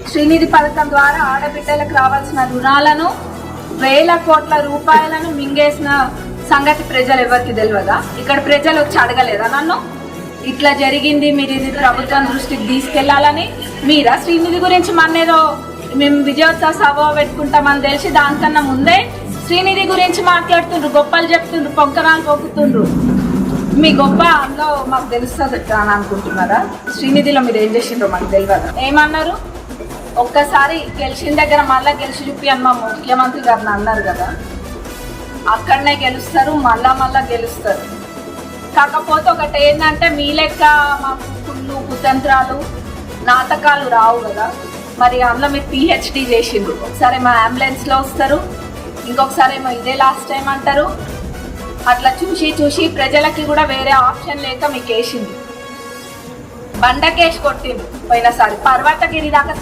శ్రీనిధి పథకం ద్వారా ఆడబిడ్డలకు రావాల్సిన రుణాలను వేల కోట్ల రూపాయలను మింగేసిన సంగతి ప్రజలు ఎవరికి తెలియదా? ఇక్కడ ప్రజలు వచ్చి అడగలేదా నన్ను ఇట్లా జరిగింది, మీరు ఇది ప్రభుత్వం దృష్టికి తీసుకెళ్లాలని? మీరా శ్రీనిధి గురించి మన్నేదో మేము విజయోత్సవ సభ పెట్టుకుంటామని తెలిసి దానికన్నా ముందే శ్రీనిధి గురించి మాట్లాడుతుండ్రు, గొప్పలు చెప్తుండ్రు, పొంకనాలు పొక్కుతుండ్రు. మీ గొప్ప అందులో మాకు తెలుస్తుంది అని అనుకుంటున్నారా? శ్రీనిధిలో మీరు ఏం చేసిండ్రో మాకు తెలియదు. ఏమన్నారు? ఒక్కసారి గెలిచిన దగ్గర మళ్ళీ గెలిచి చూపి అని మా ముఖ్యమంత్రి గారిని అన్నారు కదా, అక్కడనే గెలుస్తారు, మళ్ళా గెలుస్తారు. కాకపోతే ఒకటి ఏంటంటే మీ లెక్క మాకు కుళ్ళు కుతంత్రాలు నాటకాలు రావు కదా. మరి అందులో మీరు PhD చేసిండ్రు. ఒకసారి మా అంబులెన్స్లో వస్తారు, ఇంకొకసారి ఏమో ఇదే లాస్ట్ టైం అంటారు. అట్లా చూసి ప్రజలకి కూడా వేరే ఆప్షన్ లేక మీకు వేసింది. బండకేసి కొట్టింది పోయినసారి. పర్వతగిరి దాకా